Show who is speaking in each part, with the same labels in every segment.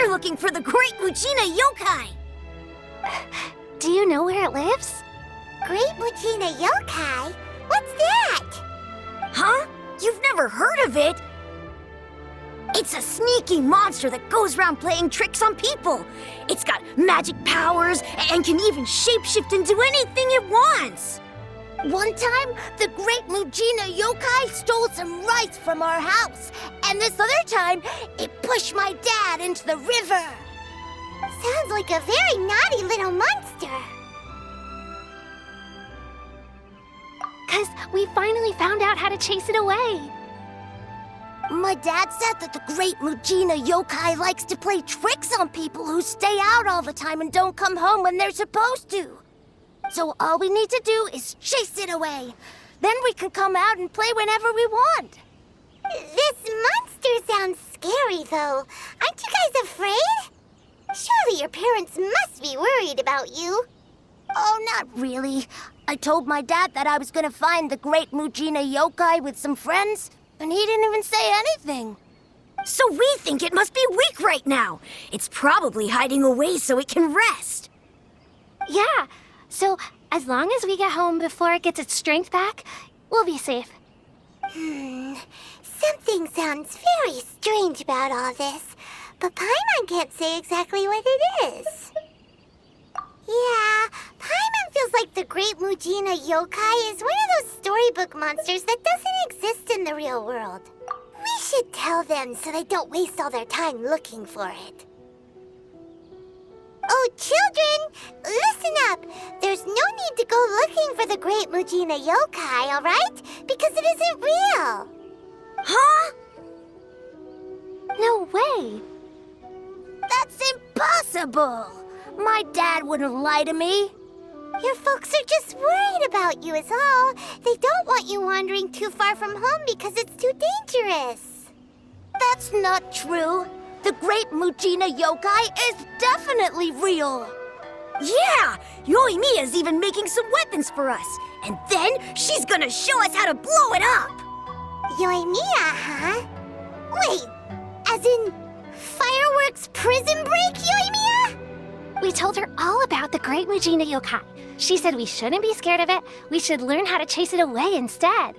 Speaker 1: We're looking for the Great Mujina Yokai!
Speaker 2: Do you know where it lives?
Speaker 3: Great Mujina Yokai? What's that?
Speaker 1: Huh? You've never heard of it? It's a sneaky monster that goes around playing tricks on people. It's got magic powers and can even shapeshift into anything it wants.
Speaker 3: One time, the Great Mujina Yokai stole some rice from our house. And this other time, it pushed my dad into the river. Sounds like a very naughty little monster.
Speaker 2: 'Cause we finally found out how to chase it away.
Speaker 3: My dad said that the Great Mujina Yokai likes to play tricks on people who stay out all the time and don't come home when they're supposed to. So all we need to do is chase it away. Then we can come out and play whenever we want. This monster sounds scary, though. Aren't you guys afraid? Surely your parents must be worried about you. Oh, not really. I told my dad that I was gonna find the Great Mujina Yokai with some friends, and he didn't even say anything.
Speaker 1: So we think it must be weak right now. It's probably hiding away so it can rest.
Speaker 2: Yeah, so as long as we get home before it gets its strength back, we'll be safe.
Speaker 3: Something sounds very strange about all this, but Paimon can't say exactly what it is. Yeah, Paimon feels like the Great Mujina Yokai is one of those storybook monsters that doesn't exist in the real world. We should tell them so they don't waste all their time looking for it. Oh, children, listen up. There's no need to go looking for the Great Mujina Yokai, all right? Because it isn't real.
Speaker 1: Huh?
Speaker 2: No way.
Speaker 3: That's impossible. My dad wouldn't lie to me. Your folks are just worried about you is all. They don't want you wandering too far from home because it's too dangerous. That's not true. The Great Mujina Yokai is definitely real.
Speaker 1: Yeah! Yoimiya's even making some weapons for us. And then she's gonna show us how to blow it up!
Speaker 3: Yoimiya, huh? Wait, as in fireworks prison break, Yoimiya?
Speaker 2: We told her all about the Great Mujina Yokai. She said we shouldn't be scared of it. We should learn how to chase it away instead.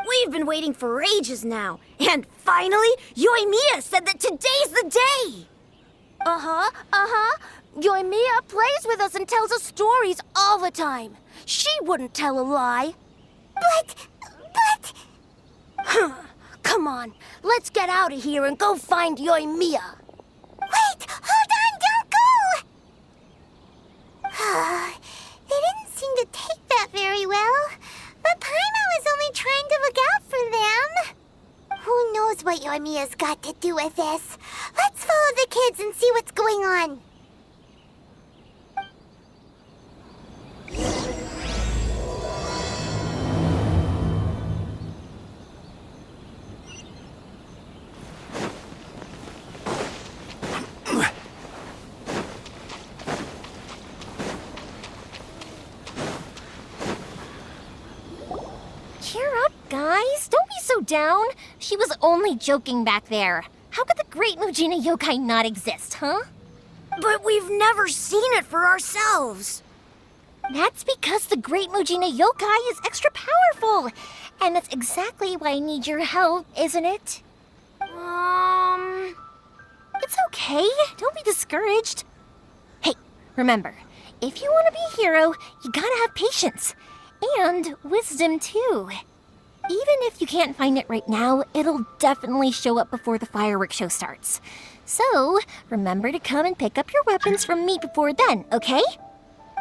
Speaker 1: We've been waiting for ages now. And finally, Yoimiya said that today's the day!
Speaker 3: Yoimiya plays with us and tells us stories all the time. She wouldn't tell a lie. But... Come on, let's get out of here and go find Yoimiya. Wait! Hold on! Don't go! They didn't seem to take that very well. But Paimon was only trying to look out for them. Who knows what Yoimiya's got to do with this? Let's follow the kids and see what's going on.
Speaker 2: Cheer up, guys. Don't be so down. She was only joking back there. How could the Great Mujina Yokai not exist, huh?
Speaker 1: But we've never seen it for ourselves.
Speaker 2: That's because the Great Mujina Yokai is extra powerful. And that's exactly why I need your help, isn't it? It's okay. Don't be discouraged. Hey, remember, if you want to be a hero, you gotta have patience. And wisdom, too. Even if you can't find it right now, it'll definitely show up before the fireworks show starts. So, remember to come and pick up your weapons from me before then, okay?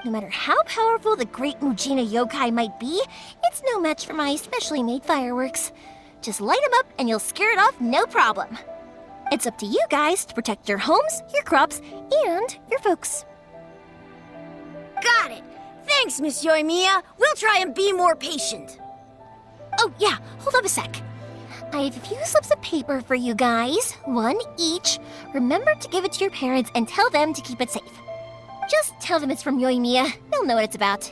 Speaker 2: No matter how powerful the Great Mujina Yokai might be, it's no match for my specially made fireworks. Just light them up and you'll scare it off no problem. It's up to you guys to protect your homes, your crops, and your folks.
Speaker 1: Got it. Thanks, Miss Yoimiya. We'll try and be more patient.
Speaker 2: Oh, yeah, hold up a sec. I have a few slips of paper for you guys, one each. Remember to give it to your parents and tell them to keep it safe. Just tell them it's from Yoimiya. They'll know what it's about.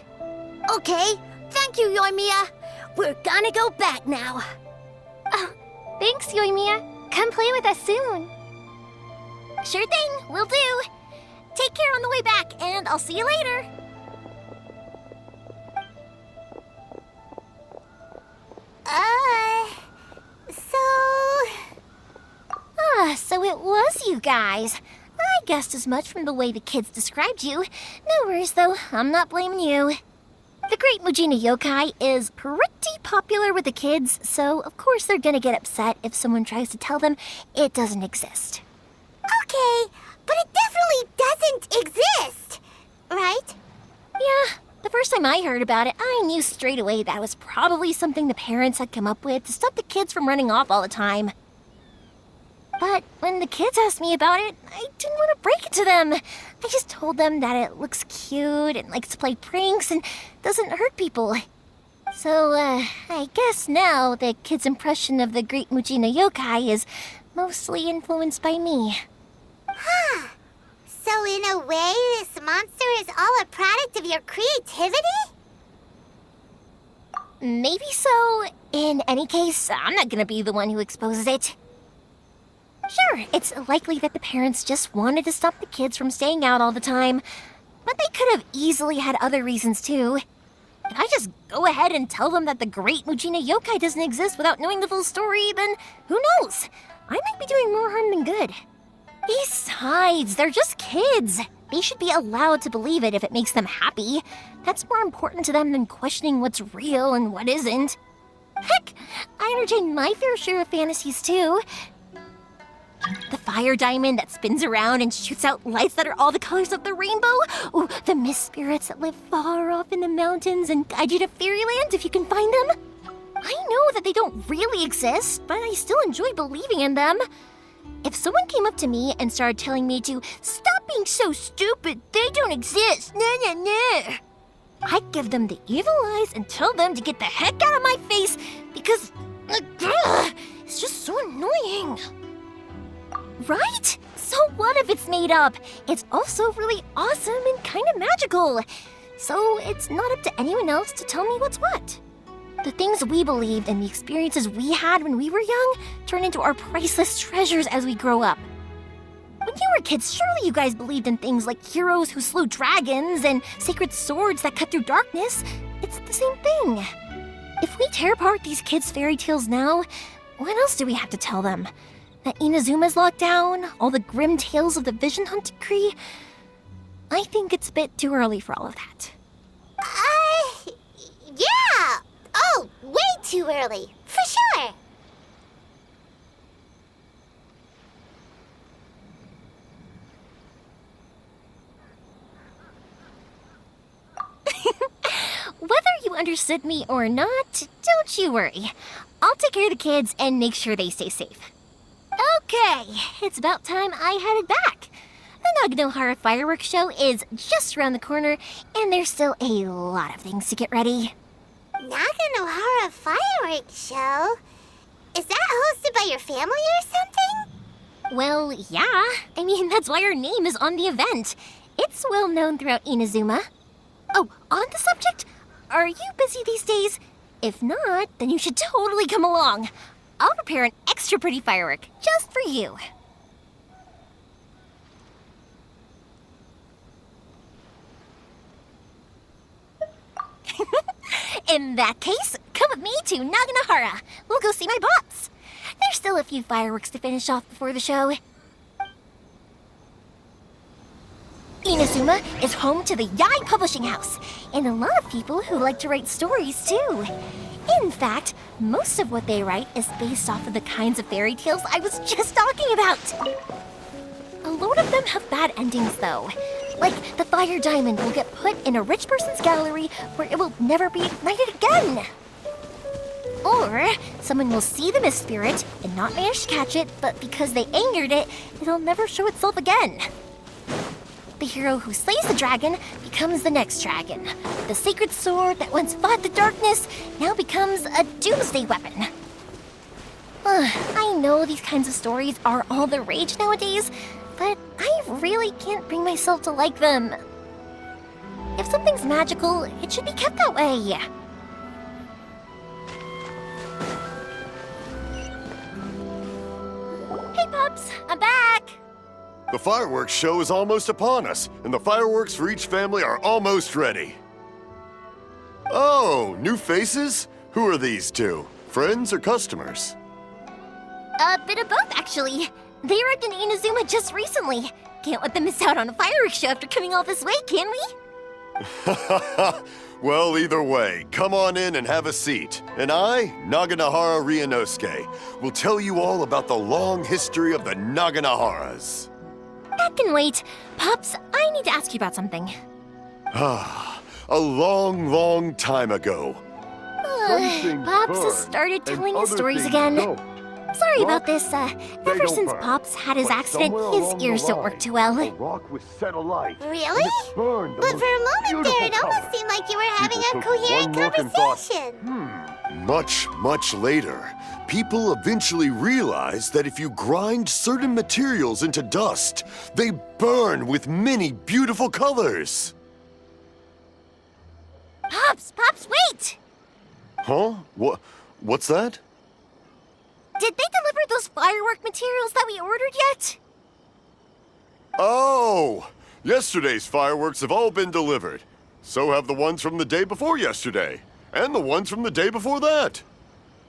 Speaker 3: Okay, thank you, Yoimiya. We're gonna go back now.
Speaker 2: Thanks, Yoimiya. come play with us soon. Sure thing, will do. Take care on the way back, and I'll see you later. So it was you guys. I guessed as much from the way the kids described you. No worries, though. I'm not blaming you. The Great Mujina Yokai is pretty popular with the kids, so of course they're gonna get upset if someone tries to tell them it doesn't exist.
Speaker 3: Okay, but it definitely doesn't exist, right?
Speaker 2: Yeah, the first time I heard about it, I knew straight away that was probably something the parents had come up with to stop the kids from running off all the time. But when the kids asked me about it, I didn't want to break it to them. I just told them that it looks cute and likes to play pranks and doesn't hurt people. So, I guess now the kids' impression of the Great Mujina Yokai is mostly influenced by me.
Speaker 3: Huh. So in a way, this monster is all a product of your creativity?
Speaker 2: Maybe so. In any case, I'm not gonna be the one who exposes it. Sure, it's likely that the parents just wanted to stop the kids from staying out all the time, but they could have easily had other reasons too. If I just go ahead and tell them that the Great Mujina Yokai doesn't exist without knowing the full story, then who knows? I might be doing more harm than good. Besides, they're just kids. They should be allowed to believe it if it makes them happy. That's more important to them than questioning what's real and what isn't. Heck, I entertain my fair share of fantasies too. The fire diamond that spins around and shoots out lights that are all the colors of the rainbow. Ooh, the mist spirits that live far off in the mountains and guide you to fairyland if you can find them. I know that they don't really exist, but I still enjoy believing in them. If someone came up to me and started telling me to stop being so stupid, they don't exist, nah. I'd give them the evil eyes and tell them to get the heck out of my face because it's just so annoying. Right? So what if it's made up? It's also really awesome and kind of magical. So it's not up to anyone else to tell me what's what. The things we believed and the experiences we had when we were young turn into our priceless treasures as we grow up. When you were kids, surely you guys believed in things like heroes who slew dragons and sacred swords that cut through darkness. It's the same thing. If we tear apart these kids' fairy tales now, what else do we have to tell them? That Inazuma's locked down, all the grim tales of the Vision Hunt decree? I think it's a bit too early for all of that.
Speaker 3: Yeah! Oh, way too early, for sure!
Speaker 2: Whether you understood me or not, don't you worry. I'll take care of the kids and make sure they stay safe. Okay, it's about time I headed back. The Naganohara fireworks show is just around the corner, and there's still a lot of things to get ready.
Speaker 3: Naganohara fireworks show? Is that hosted by your family or something?
Speaker 2: Well, yeah. I mean, that's why our name is on the event. It's well known throughout Inazuma. Oh, on the subject, are you busy these days? If not, then you should totally come along. I'll prepare an extra pretty firework just for you. In that case, come with me to Naganohara. We'll go see my boss. There's still a few fireworks to finish off before the show. Inazuma is home to the Yai Publishing House, and a lot of people who like to write stories too. In fact, most of what they write is based off of the kinds of fairy tales I was just talking about. A lot of them have bad endings though. Like the fire diamond will get put in a rich person's gallery where it will never be ignited again. Or someone will see the mist spirit and not manage to catch it, but because they angered it, it'll never show itself again. The hero who slays the dragon becomes the next dragon. The sacred sword that once fought the darkness now becomes a doomsday weapon. I know these kinds of stories are all the rage nowadays, but I really can't bring myself to like them. If something's magical, it should be kept that way. Hey, Pups, I'm back.
Speaker 4: The fireworks show is almost upon us, and the fireworks for each family are almost ready. Oh, new faces? Who are these two? Friends or customers?
Speaker 2: A bit of both, actually. They arrived in Inazuma just recently. Can't let them miss out on a fireworks show after coming all this way, can we?
Speaker 4: Well, either way, come on in and have a seat. And I, Naganohara Ryunosuke, will tell you all about the long history of the Naganoharas.
Speaker 2: That can wait. Pups, I need to ask you about something.
Speaker 4: A long, long time ago.
Speaker 2: Pops has started telling his stories again. Sorry about this. Ever since Pops had his accident, his ears don't work too well.
Speaker 4: Rock was set alight.
Speaker 3: Really? But for a moment there, it almost seemed like you were having a coherent conversation.
Speaker 4: Much, much later, people eventually realized that if you grind certain materials into dust, they burn with many beautiful colors.
Speaker 2: Pops, wait!
Speaker 4: Huh? What's that?
Speaker 2: Did they deliver those firework materials that we ordered yet?
Speaker 4: Oh! Yesterday's fireworks have all been delivered. So have the ones from the day before yesterday. And the ones from the day before that.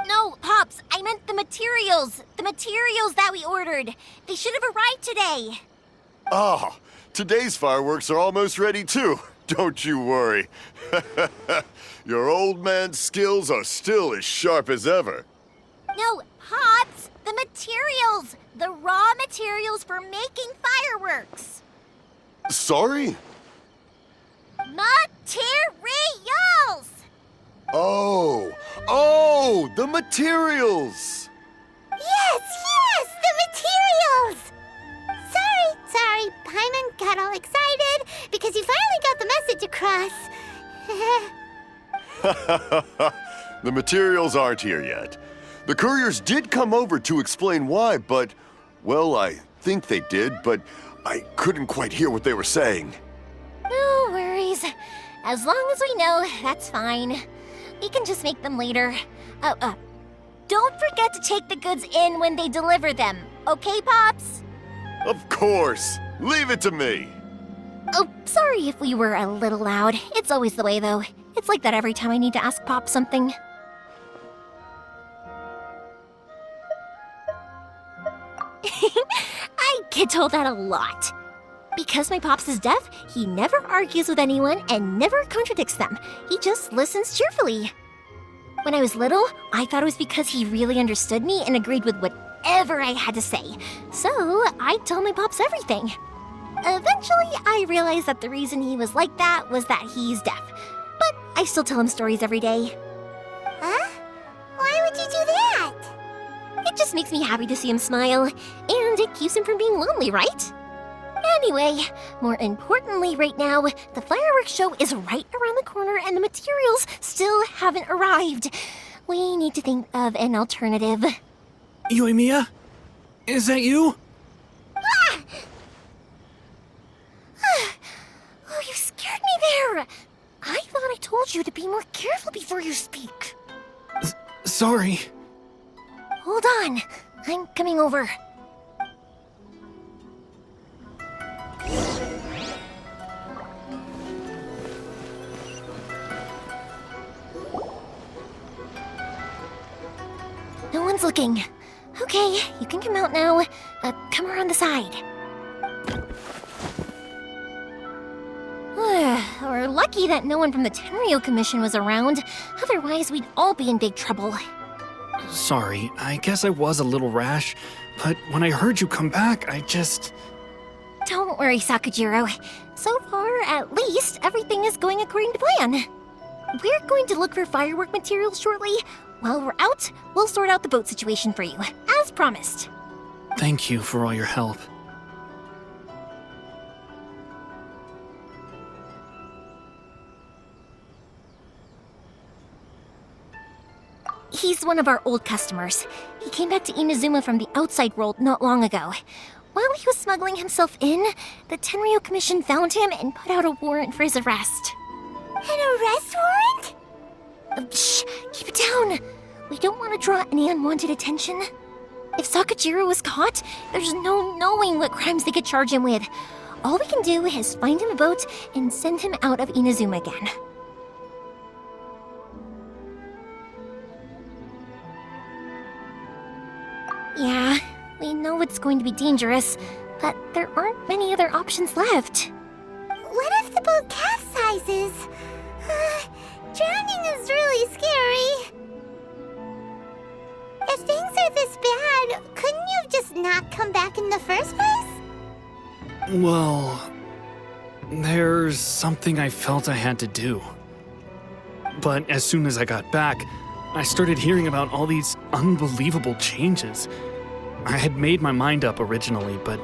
Speaker 2: No, Pops, I meant the materials. The materials that we ordered. They should have arrived today.
Speaker 4: Ah, today's fireworks are almost ready too. Don't you worry. Your old man's skills are still as sharp as ever.
Speaker 2: No, Pops, the materials. The raw materials for making fireworks.
Speaker 4: Sorry?
Speaker 2: Materials!
Speaker 4: Oh, the materials!
Speaker 3: Yes, the materials! Sorry, Paimon got all excited because he finally got the message across.
Speaker 4: The materials aren't here yet. The couriers did come over to explain why, but, well, I think they did, but I couldn't quite hear what they were saying.
Speaker 2: No worries. As long as we know, that's fine. We can just make them later. Don't forget to take the goods in when they deliver them, okay, Pops?
Speaker 4: Of course. Leave it to me.
Speaker 2: Oh, sorry if we were a little loud. It's always the way, though. It's like that every time I need to ask Pop something. I get told that a lot. Because my Pops is deaf, he never argues with anyone and never contradicts them. He just listens cheerfully. When I was little, I thought it was because he really understood me and agreed with whatever I had to say. So I'd tell my Pops everything. Eventually, I realized that the reason he was like that was that he's deaf. But I still tell him stories every day.
Speaker 3: Huh? Why would you do that?
Speaker 2: It just makes me happy to see him smile, and it keeps him from being lonely, right? Anyway, more importantly right now, the fireworks show is right around the corner and the materials still haven't arrived. We need to think of an alternative.
Speaker 5: Yoimiya? Is that you?
Speaker 2: Oh, you scared me there! I thought I told you to be more careful before you speak.
Speaker 5: Sorry.
Speaker 2: Hold on, I'm coming over. No one's looking. Okay, you can come out now. Come around the side. We're lucky that no one from the Tenryo Commission was around. Otherwise, we'd all be in big trouble.
Speaker 5: Sorry, I guess I was a little rash, but when I heard you come back, I just...
Speaker 2: Don't worry, Sakujiro. So far, at least, everything is going according to plan. We're going to look for firework materials shortly. While we're out, we'll sort out the boat situation for you, as promised.
Speaker 5: Thank you for all your help.
Speaker 2: He's one of our old customers. He came back to Inazuma from the outside world not long ago. While he was smuggling himself in, the Tenryo Commission found him and put out a warrant for his arrest.
Speaker 3: An arrest warrant?
Speaker 2: Shh! Keep it down! We don't want to draw any unwanted attention. If Sakajiro was caught, there's no knowing what crimes they could charge him with. All we can do is find him a boat and send him out of Inazuma again. Yeah, we know it's going to be dangerous, but there aren't many other options left.
Speaker 3: What if the boat capsizes? Drowning is really scary. If things are this bad, couldn't you have just not come back in the first place?
Speaker 5: Well, there's something I felt I had to do. But as soon as I got back, I started hearing about all these unbelievable changes. I had made my mind up originally, but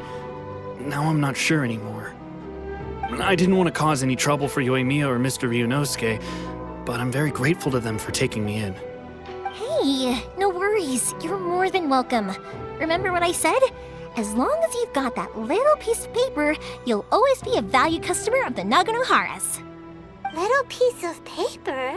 Speaker 5: now I'm not sure anymore. I didn't want to cause any trouble for Yoimiya or Mr. Ryunosuke, but I'm very grateful to them for taking me in.
Speaker 2: Hey, no worries. You're more than welcome. Remember what I said? As long as you've got that little piece of paper, you'll always be a valued customer of the Naganoharas.
Speaker 3: Little piece of paper?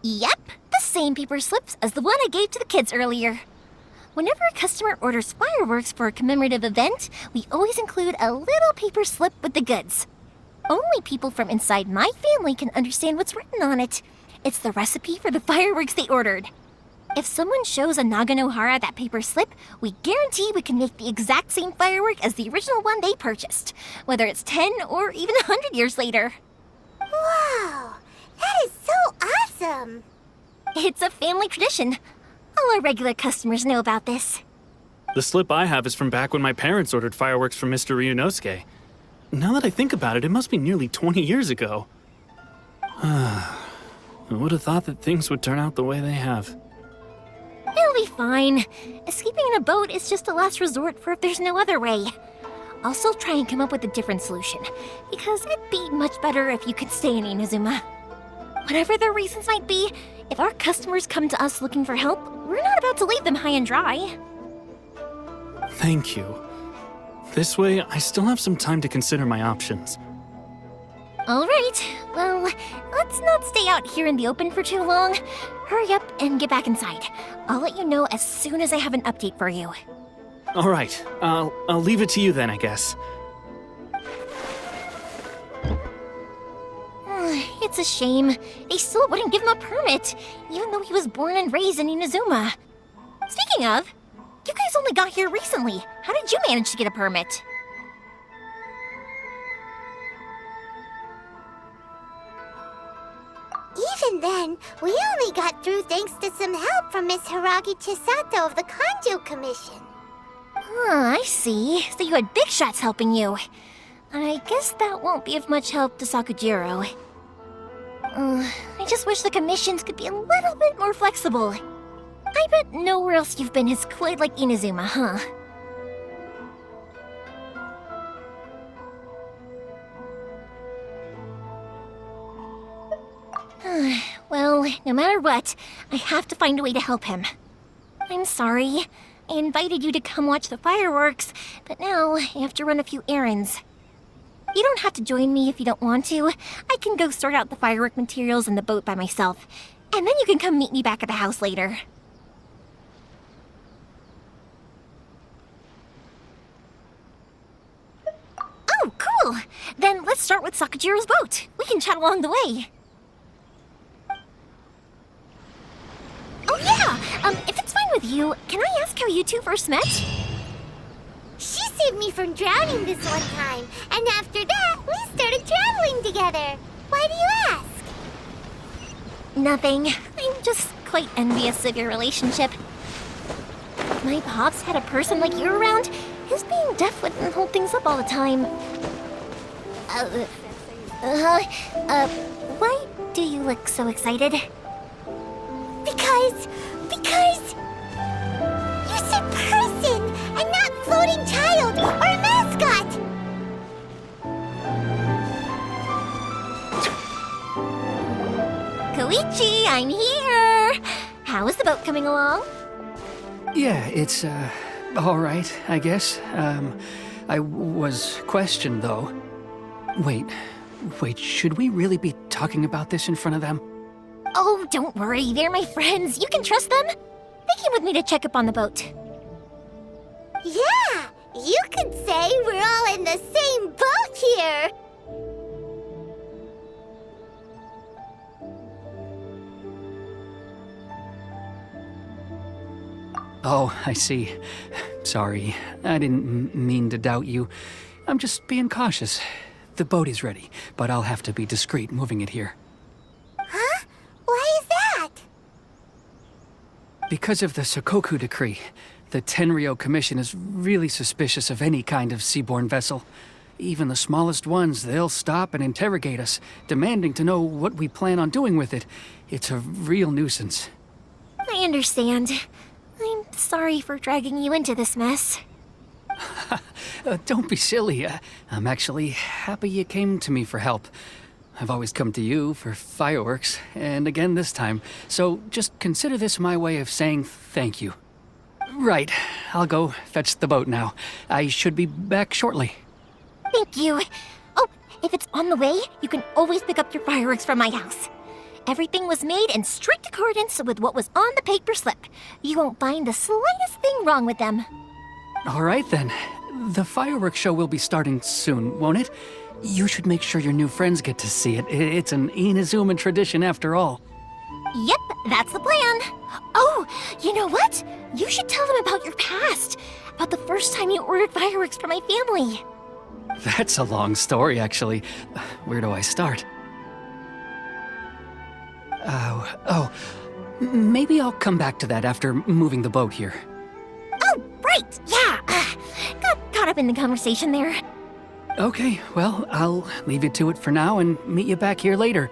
Speaker 2: Yep, the same paper slips as the one I gave to the kids earlier. Whenever a customer orders fireworks for a commemorative event, we always include a little paper slip with the goods. Only people from inside my family can understand what's written on it. It's the recipe for the fireworks they ordered. If someone shows a Naganohara that paper slip, we guarantee we can make the exact same firework as the original one they purchased, whether it's 10 or even 100 years later.
Speaker 3: Wow, that is so awesome!
Speaker 2: It's a family tradition. All our regular customers know about this.
Speaker 5: The slip I have is from back when my parents ordered fireworks from Mr. Ryunosuke. Now that I think about it, it must be nearly 20 years ago. I would have thought that things would turn out the way they have.
Speaker 2: It'll be fine. Escaping in a boat is just a last resort for if there's no other way. I'll still try and come up with a different solution, because it'd be much better if you could stay in Inazuma. Whatever their reasons might be, if our customers come to us looking for help, we're not about to leave them high and dry.
Speaker 5: Thank you. This way, I still have some time to consider my options.
Speaker 2: All right, well, let's not stay out here in the open for too long. Hurry up and get back inside. I'll let you know as soon as I have an update for you.
Speaker 5: All right, I'll leave it to you then, I guess.
Speaker 2: It's a shame. They still wouldn't give him a permit, even though he was born and raised in Inazuma. Speaking of, you guys only got here recently. How did you manage to get a permit?
Speaker 3: Even then, we only got through thanks to some help from Miss Hiragi Chisato of the Kanjo Commission.
Speaker 2: I see. So you had big shots helping you. I guess that won't be of much help to Sakujiro. I just wish the commissions could be a little bit more flexible. I bet nowhere else you've been has quite like Inazuma, huh? Well, no matter what, I have to find a way to help him. I'm sorry. I invited you to come watch the fireworks, but now I have to run a few errands. You don't have to join me if you don't want to. I can go sort out the firework materials in the boat by myself, and then you can come meet me back at the house later. Oh, cool! Then let's start with Sakujiro's boat. We can chat along the way. Oh yeah! If it's fine with you, can I ask how you two first met?
Speaker 3: She saved me from drowning this one time, and after that, we started traveling together. Why do you ask?
Speaker 2: Nothing. I'm just quite envious of your relationship. If my pops had a person like you around, his being deaf wouldn't hold things up all the time. Why do you look so excited?
Speaker 3: Because you said person and not floating child or mascot.
Speaker 2: Koichi, I'm here! How is the boat coming along?
Speaker 6: Yeah, it's, all right, I guess. I was questioned, though. Wait, should we really be talking about this in front of them?
Speaker 2: Oh, don't worry. They're my friends. You can trust them. They came with me to check up on the boat.
Speaker 3: Yeah, you could say we're all in the same boat here.
Speaker 6: Oh, I see. Sorry, I didn't mean to doubt you. I'm just being cautious. The boat is ready, but I'll have to be discreet moving it here.
Speaker 3: Huh? Why is that?
Speaker 6: Because of the Sokoku Decree, the Tenryou Commission is really suspicious of any kind of seaborne vessel. Even the smallest ones, they'll stop and interrogate us, demanding to know what we plan on doing with it. It's a real nuisance.
Speaker 2: I understand. I'm sorry for dragging you into this mess.
Speaker 6: Don't be silly. I'm actually happy you came to me for help. I've always come to you for fireworks, and again this time, so just consider this my way of saying thank you. Right, I'll go fetch the boat now. I should be back shortly.
Speaker 2: Thank you. Oh, if it's on the way, you can always pick up your fireworks from my house. Everything was made in strict accordance with what was on the paper slip. You won't find the slightest thing wrong with them.
Speaker 6: All right then. The fireworks show will be starting soon, won't it? You should make sure your new friends get to see it. It's an Inazuman tradition after all.
Speaker 2: Yep, that's the plan. Oh, you know what? You should tell them about your past. About the first time you ordered fireworks for my family.
Speaker 6: That's a long story, actually. Where do I start? Maybe I'll come back to that after moving the boat here.
Speaker 2: Oh, right, yeah. Got caught up in the conversation there.
Speaker 6: Okay, well, I'll leave you to it for now and meet you back here later.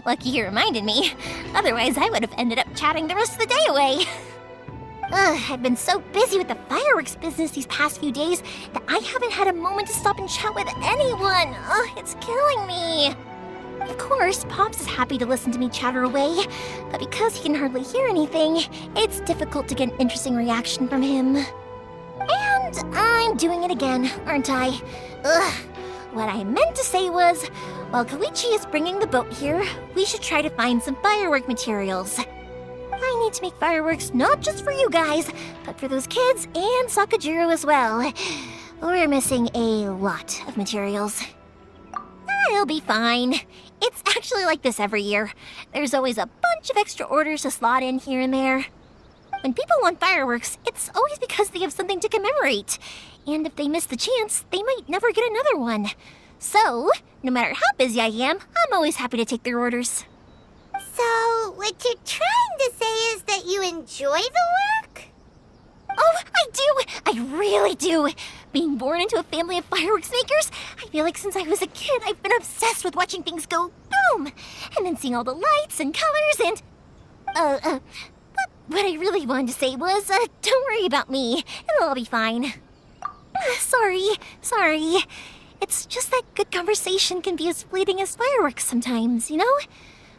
Speaker 2: Lucky you reminded me. Otherwise, I would have ended up chatting the rest of the day away. I've been so busy with the fireworks business these past few days that I haven't had a moment to stop and chat with anyone. It's killing me. Of course, Pops is happy to listen to me chatter away, but because he can hardly hear anything, it's difficult to get an interesting reaction from him. And I'm doing it again, aren't I? What I meant to say was, while Koichi is bringing the boat here, we should try to find some firework materials. I need to make fireworks not just for you guys, but for those kids and Sakajiro as well. We're missing a lot of materials. It'll be fine. It's actually like this every year. There's always a bunch of extra orders to slot in here and there. When people want fireworks, it's always because they have something to commemorate. And if they miss the chance, they might never get another one. So, no matter how busy I am, I'm always happy to take their orders.
Speaker 3: So, what you're trying to say is that you enjoy the work?
Speaker 2: Oh, I do! I really do! Being born into a family of fireworks makers, I feel like since I was a kid, I've been obsessed with watching things go boom! And then seeing all the lights and colors and... But what I really wanted to say was, don't worry about me. It'll all be fine. Sorry. It's just that good conversation can be as fleeting as fireworks sometimes, you know?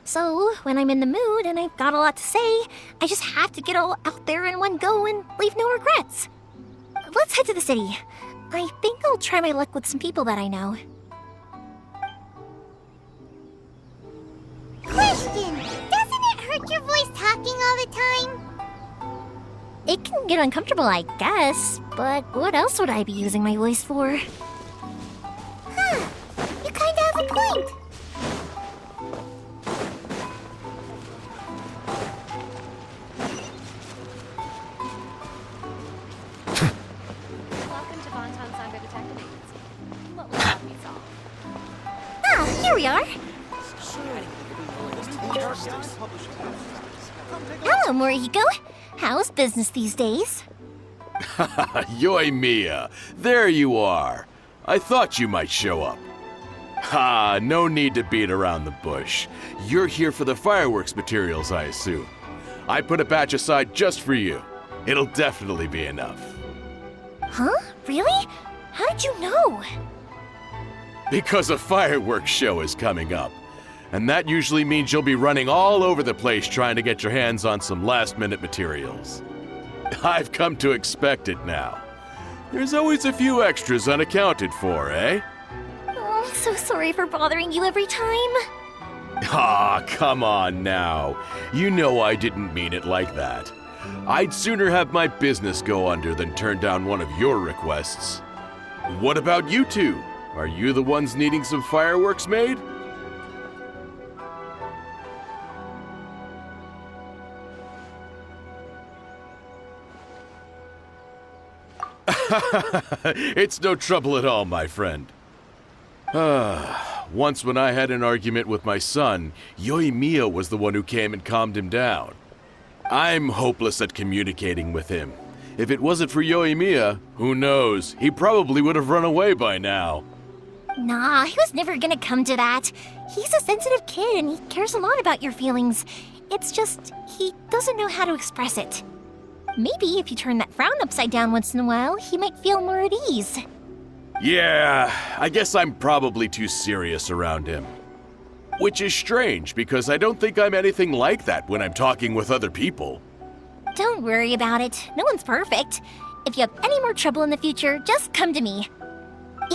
Speaker 2: So, when I'm in the mood and I've got a lot to say, I just have to get all out there in one go and leave no regrets. Let's head to the city. I think I'll try my luck with some people that I know.
Speaker 3: Question! Doesn't it hurt your voice talking all the time?
Speaker 2: It can get uncomfortable, I guess, but what else would I be using my voice for?
Speaker 3: Huh. You kinda have a point.
Speaker 2: Here we are. Hello, Morihiko. How's business these days?
Speaker 7: Yoi Mia, there you are. I thought you might show up. Ha, no need to beat around the bush. You're here for the fireworks materials, I assume. I put a batch aside just for you. It'll definitely be enough.
Speaker 2: Huh? Really? How did you know?
Speaker 7: Because a fireworks show is coming up. And that usually means you'll be running all over the place trying to get your hands on some last-minute materials. I've come to expect it now. There's always a few extras unaccounted for, eh?
Speaker 2: So sorry for bothering you every time.
Speaker 7: Ah, come on now. You know I didn't mean it like that. I'd sooner have my business go under than turn down one of your requests. What about you two? Are you the ones needing some fireworks made? It's no trouble at all, my friend. Once when I had an argument with my son, Yoimiya was the one who came and calmed him down. I'm hopeless at communicating with him. If it wasn't for Yoimiya, who knows, he probably would have run away by now.
Speaker 2: Nah, he was never gonna come to that. He's a sensitive kid and he cares a lot about your feelings. It's just, he doesn't know how to express it. Maybe if you turn that frown upside down once in a while, he might feel more at ease.
Speaker 7: Yeah, I guess I'm probably too serious around him. Which is strange, because I don't think I'm anything like that when I'm talking with other people.
Speaker 2: Don't worry about it. No one's perfect. If you have any more trouble in the future, just come to me.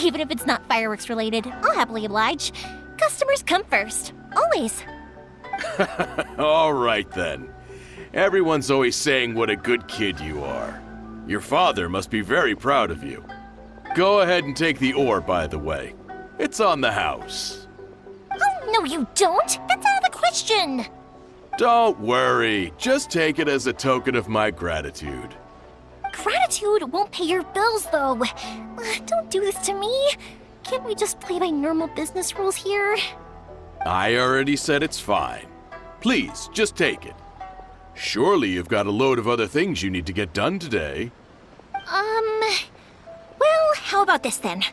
Speaker 2: Even if it's not fireworks related, I'll happily oblige. Customers come first. Always.
Speaker 7: All right then. Everyone's always saying what a good kid you are. Your father must be very proud of you. Go ahead and take the ore, by the way. It's on the house.
Speaker 2: Oh, no you don't! That's out of the question!
Speaker 7: Don't worry. Just take it as a token of my gratitude.
Speaker 2: Gratitude won't pay your bills, though. Don't do this to me. Can't we just play by normal business rules here?
Speaker 7: I already said it's fine. Please, just take it. Surely you've got a load of other things you need to get done today.
Speaker 2: Well, how about this then?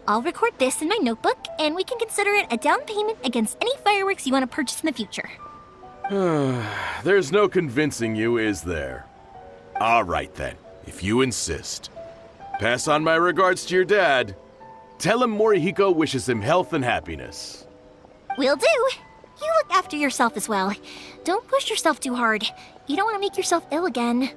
Speaker 2: I'll record this in my notebook, and we can consider it a down payment against any fireworks you want to purchase in the future.
Speaker 7: There's no convincing you, is there? All right then, if you insist. Pass on my regards to your dad. Tell him Morihiko wishes him health and happiness.
Speaker 2: Will do. You look after yourself as well. Don't push yourself too hard. You don't want to make yourself ill again.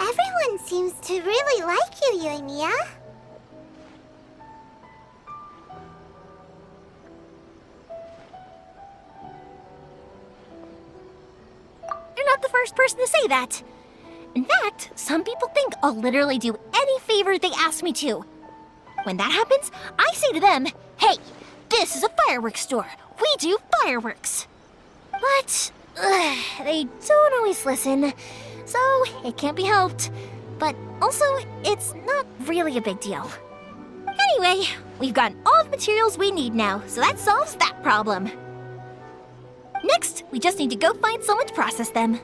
Speaker 3: Everyone seems to really like you, Yoimiya.
Speaker 2: You're not the first person to say that. In fact, some people think I'll literally do any favor they ask me to. When that happens, I say to them, hey, this is a fireworks store. We do fireworks. But they don't always listen, so it can't be helped. But also, it's not really a big deal. Anyway, we've gotten all the materials we need now, so that solves that problem. Next, we just need to go find someone to process them.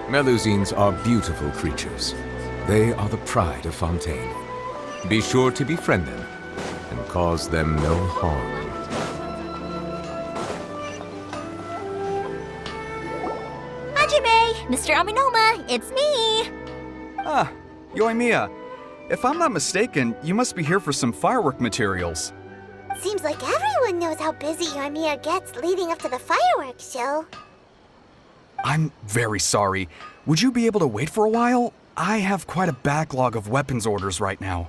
Speaker 8: Melusines are beautiful creatures. They are the pride of Fontaine. Be sure to befriend them and cause them no harm.
Speaker 2: Hajime! Mr. Aminoma, it's me!
Speaker 9: Ah, Yoimiya. If I'm not mistaken, you must be here for some firework materials.
Speaker 3: Seems like everyone knows how busy Yoimiya gets leading up to the fireworks show.
Speaker 9: I'm very sorry. Would you be able to wait for a while? I have quite a backlog of weapons orders right now.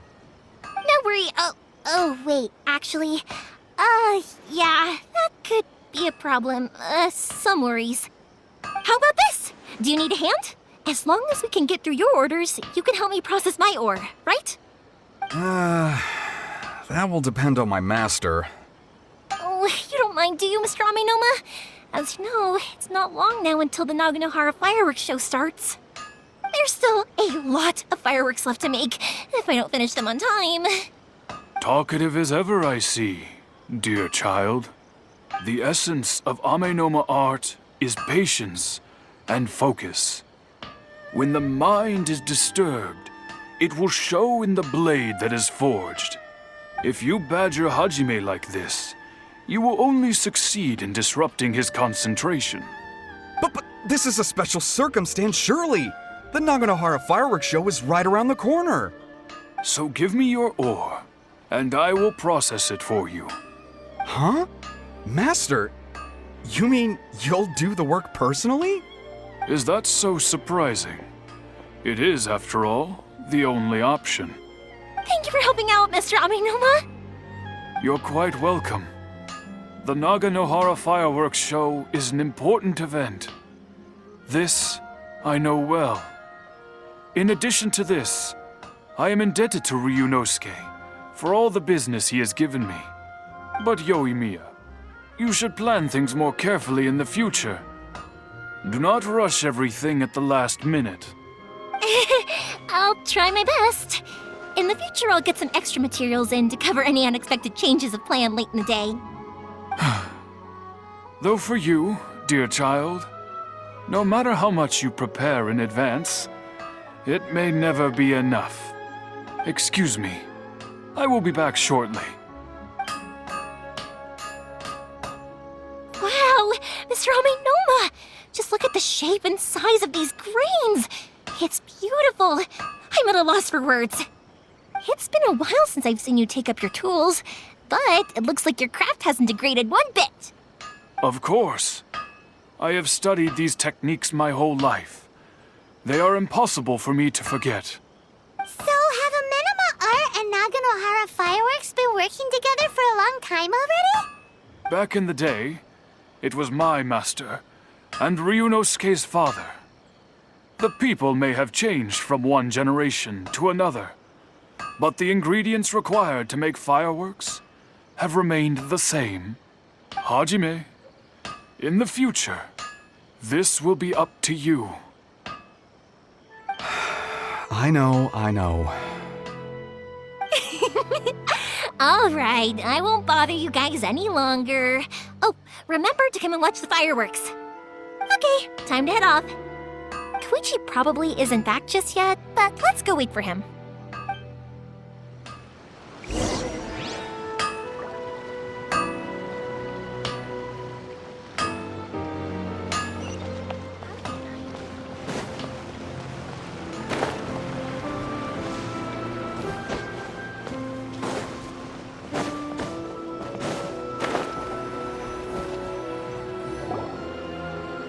Speaker 2: No worry. Oh, wait, actually. Yeah, that could be a problem. Some worries. How about this? Do you need a hand? As long as we can get through your orders, you can help me process my ore, right?
Speaker 9: That will depend on my master.
Speaker 2: Oh, you don't mind, do you, Mr. Aminoma? As you know, it's not long now until the Naganohara fireworks show starts. There's still a lot of fireworks left to make, if I don't finish them on time.
Speaker 10: Talkative as ever, I see, dear child. The essence of Amenoma art is patience and focus. When the mind is disturbed, it will show in the blade that is forged. If you badger Hajime like this, you will only succeed in disrupting his concentration.
Speaker 9: But this is a special circumstance, surely. The Naganohara fireworks show is right around the corner.
Speaker 10: So give me your ore, and I will process it for you.
Speaker 9: Huh? Master, you mean you'll do the work personally?
Speaker 10: Is that so surprising? It is, after all, the only option.
Speaker 2: Thank you for helping out, Mr. Amenoma.
Speaker 10: You're quite welcome. The Naganohara fireworks show is an important event. This I know well. In addition to this, I am indebted to Ryunosuke for all the business he has given me. But Yoimiya, you should plan things more carefully in the future. Do not rush everything at the last minute.
Speaker 2: I'll try my best. In the future, I'll get some extra materials in to cover any unexpected changes of plan late in the day.
Speaker 10: Though for you, dear child, no matter how much you prepare in advance, it may never be enough. Excuse me. I will be back shortly.
Speaker 2: Wow, Mr. Amenoma! Just look at the shape and size of these grains! It's beautiful! I'm at a loss for words. It's been a while since I've seen you take up your tools, but it looks like your craft hasn't degraded one bit.
Speaker 10: Of course. I have studied these techniques my whole life. They are impossible for me to forget.
Speaker 3: So, have Amenoma Art and Naganohara Fireworks been working together for a long time already?
Speaker 10: Back in the day, it was my master and Ryunosuke's father. The people may have changed from one generation to another, but the ingredients required to make fireworks have remained the same. Hajime, in the future, this will be up to you.
Speaker 9: I know.
Speaker 2: All right, I won't bother you guys any longer. Oh, remember to come and watch the fireworks. Okay, time to head off. Koichi probably isn't back just yet, but let's go wait for him.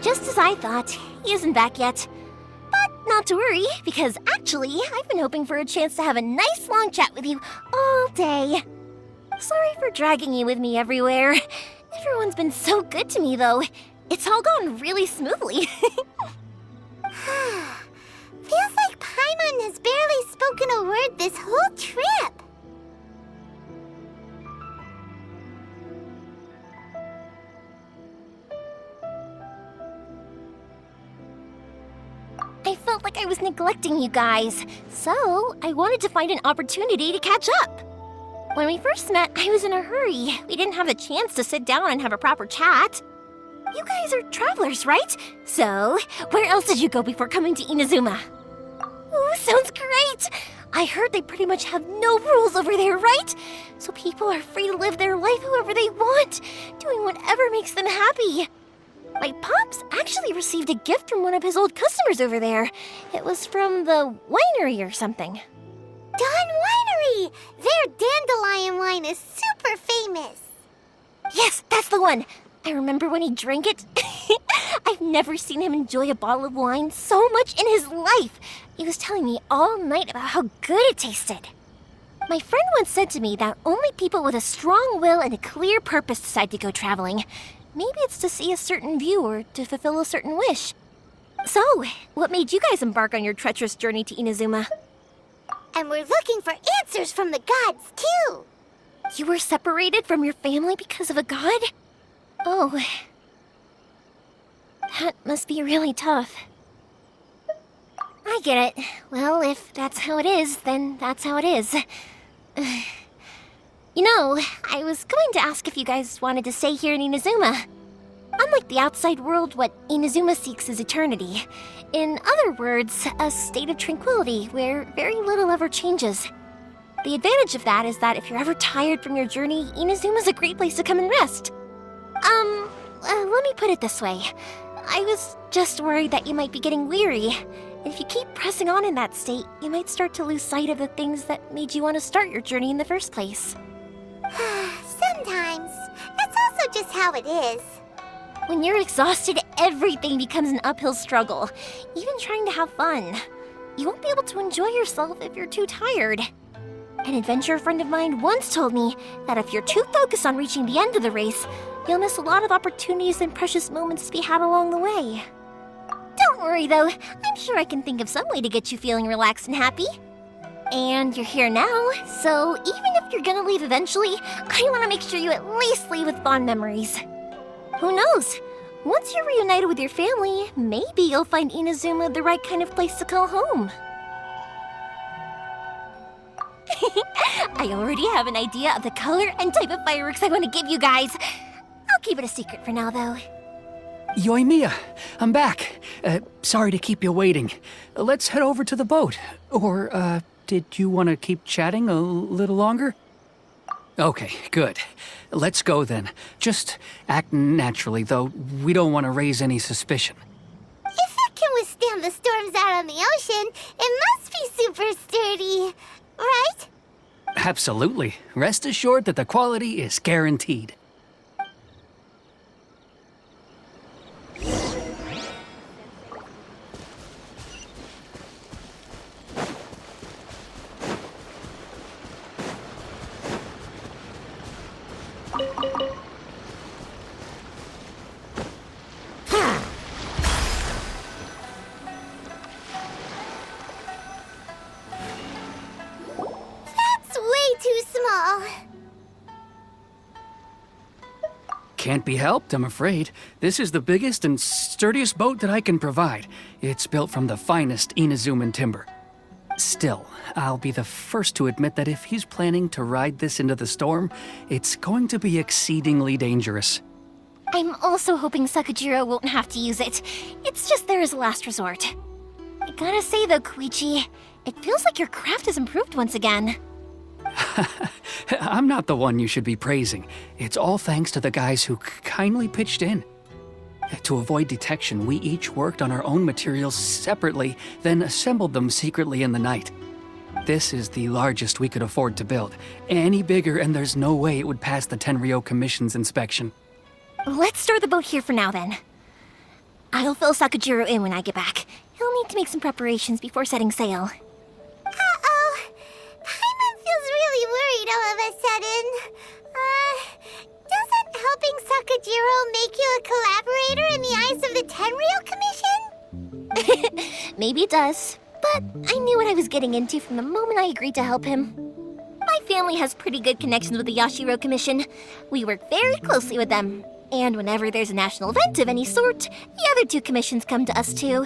Speaker 2: Just as I thought, he isn't back yet. But not to worry, because actually, I've been hoping for a chance to have a nice long chat with you all day. Sorry for dragging you with me everywhere. Everyone's been so good to me, though. It's all gone really smoothly.
Speaker 3: Feels like Paimon has barely spoken a word this whole trip.
Speaker 2: I felt like I was neglecting you guys, so I wanted to find an opportunity to catch up. When we first met, I was in a hurry. We didn't have the chance to sit down and have a proper chat. You guys are travelers, right? So, where else did you go before coming to Inazuma? Ooh, sounds great! I heard they pretty much have no rules over there, right? So people are free to live their life however they want, doing whatever makes them happy. My pops actually received a gift from one of his old customers over there. It was from the winery or something.
Speaker 3: Dawn Winery! Their dandelion wine is super famous.
Speaker 2: Yes, that's the one. I remember when he drank it. I've never seen him enjoy a bottle of wine so much in his life. He was telling me all night about how good it tasted. My friend once said to me that only people with a strong will and a clear purpose decide to go traveling. Maybe it's to see a certain view or to fulfill a certain wish. So, what made you guys embark on your treacherous journey to Inazuma?
Speaker 3: And we're looking for answers from the gods, too.
Speaker 2: You were separated from your family because of a god? Oh. That must be really tough. I get it. Well, if that's how it is, then that's how it is. You know, I was going to ask if you guys wanted to stay here in Inazuma. Unlike the outside world, what Inazuma seeks is eternity. In other words, a state of tranquility where very little ever changes. The advantage of that is that if you're ever tired from your journey, Inazuma's a great place to come and rest. Let me put it this way. I was just worried that you might be getting weary. If you keep pressing on in that state, you might start to lose sight of the things that made you want to start your journey in the first place.
Speaker 3: Sometimes. That's also just how it is.
Speaker 2: When you're exhausted, everything becomes an uphill struggle, even trying to have fun. You won't be able to enjoy yourself if you're too tired. An adventurer friend of mine once told me that if you're too focused on reaching the end of the race, you'll miss a lot of opportunities and precious moments to be had along the way. Don't worry though, I'm sure I can think of some way to get you feeling relaxed and happy. And you're here now, so even if you're gonna leave eventually, I want to make sure you at least leave with fond memories. Who knows? Once you're reunited with your family, maybe you'll find Inazuma the right kind of place to call home. I already have an idea of the color and type of fireworks I want to give you guys. I'll keep it a secret for now, though.
Speaker 6: Yoimiya, I'm back. Sorry to keep you waiting. Let's head over to the boat. Or, did you want to keep chatting a little longer? Okay, good. Let's go then. Just act naturally, though we don't want to raise any suspicion.
Speaker 3: If it can withstand the storms out on the ocean, it must be super sturdy, right?
Speaker 6: Absolutely. Rest assured that the quality is guaranteed.
Speaker 3: That's way too small.
Speaker 6: Can't be helped, I'm afraid. This is the biggest and sturdiest boat that I can provide. It's built from the finest Inazuman timber. Still, I'll be the first to admit that if he's planning to ride this into the storm, it's going to be exceedingly dangerous.
Speaker 2: I'm also hoping Sakajiro won't have to use it. It's just there as a last resort. I gotta say though, Koichi, it feels like your craft has improved once again.
Speaker 6: I'm not the one you should be praising. It's all thanks to the guys who kindly pitched in. To avoid detection, we each worked on our own materials separately, then assembled them secretly in the night. This is the largest we could afford to build. Any bigger and there's no way it would pass the Tenryou Commission's inspection.
Speaker 2: Let's store the boat here for now then. I'll fill Sakajiro in when I get back. He'll need to make some preparations before setting sail.
Speaker 3: Uh-oh. Paimon feels really worried all of a sudden. Doesn't helping Sakajiro make you a collaborator in the eyes of the Tenryou Commission?
Speaker 2: Maybe it does, but I knew what I was getting into from the moment I agreed to help him. My family has pretty good connections with the Yashiro Commission. We work very closely with them, and whenever there's a national event of any sort, the other two commissions come to us too.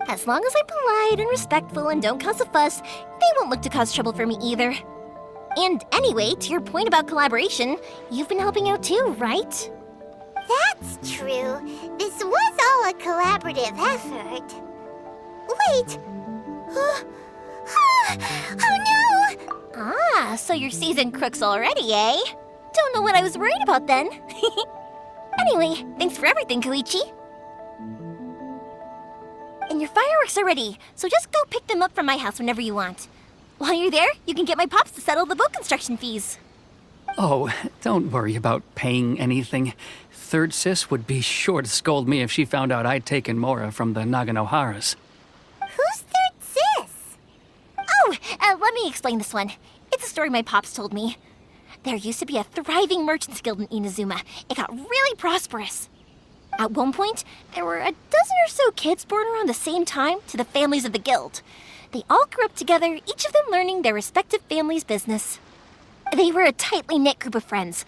Speaker 2: As long as I'm polite and respectful and don't cause a fuss, they won't look to cause trouble for me either. And anyway, to your point about collaboration, you've been helping out too, right?
Speaker 3: That's true. This was all a collaborative effort. Wait! Oh no!
Speaker 2: Ah, so you're seasoned crooks already, eh? Don't know what I was worried about then. Anyway, thanks for everything, Koichi. And your fireworks are ready, so just go pick them up from my house whenever you want. While you're there, you can get my pops to settle the boat construction fees.
Speaker 6: Oh, don't worry about paying anything. Third Sis would be sure to scold me if she found out I'd taken Mora from the Naganoharas.
Speaker 3: Who's Third Sis?
Speaker 2: Oh, let me explain this one. It's a story my pops told me. There used to be a thriving merchants guild in Inazuma. It got really prosperous. At one point, there were a dozen or so kids born around the same time to the families of the guild. They all grew up together, each of them learning their respective family's business. They were a tightly knit group of friends,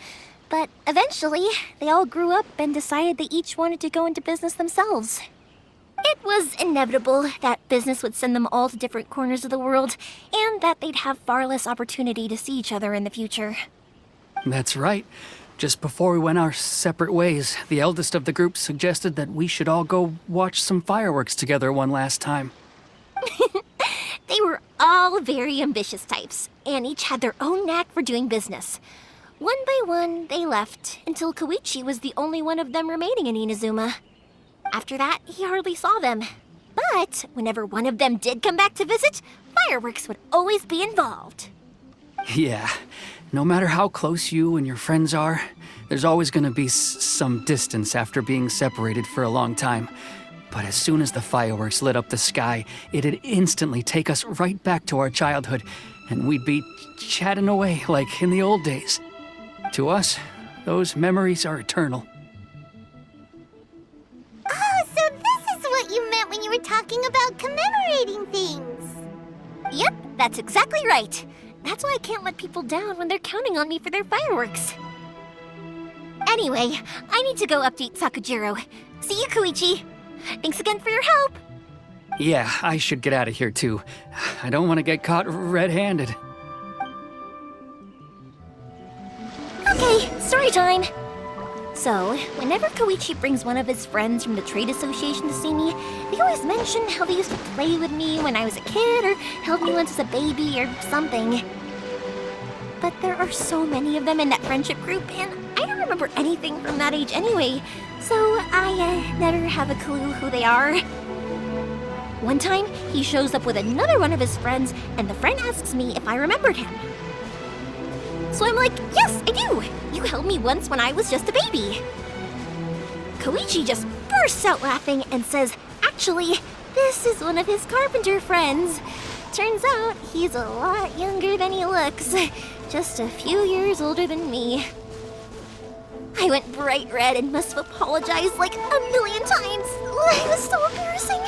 Speaker 2: but eventually, they all grew up and decided they each wanted to go into business themselves. It was inevitable that business would send them all to different corners of the world, and that they'd have far less opportunity to see each other in the future.
Speaker 6: That's right. Just before we went our separate ways, the eldest of the group suggested that we should all go watch some fireworks together one last time.
Speaker 2: They were all very ambitious types, and each had their own knack for doing business. One by one, they left, until Koichi was the only one of them remaining in Inazuma. After that, he hardly saw them. But But whenever one of them did come back to visit, fireworks would always be involved.
Speaker 6: Yeah, no matter how close you and your friends are, there's always gonna be some distance after being separated for a long time. But as soon as the fireworks lit up the sky, it'd instantly take us right back to our childhood, and we'd be chatting away like in the old days. To us, those memories are eternal.
Speaker 3: Oh, so this is what you meant when you were talking about commemorating things.
Speaker 2: Yep, that's exactly right. That's why I can't let people down when they're counting on me for their fireworks. Anyway, I need to go update Sakujiro. See you, Koichi. Thanks again for your help.
Speaker 6: Yeah, I should get out of here too. I don't want to get caught red-handed.
Speaker 2: Okay, story time. So, whenever Koichi brings one of his friends from the trade association to see me, they always mention how they used to play with me when I was a kid or held me once as a baby or something. But there are so many of them in that friendship group, and I don't remember anything from that age anyway, so I never have a clue who they are. One time, he shows up with another one of his friends, and the friend asks me if I remembered him. So I'm like, yes, I do! You held me once when I was just a baby. Koichi just bursts out laughing and says, actually, this is one of his carpenter friends. Turns out he's a lot younger than he looks. Just a few years older than me. I went bright red and must have apologized like a million times. It was so embarrassing.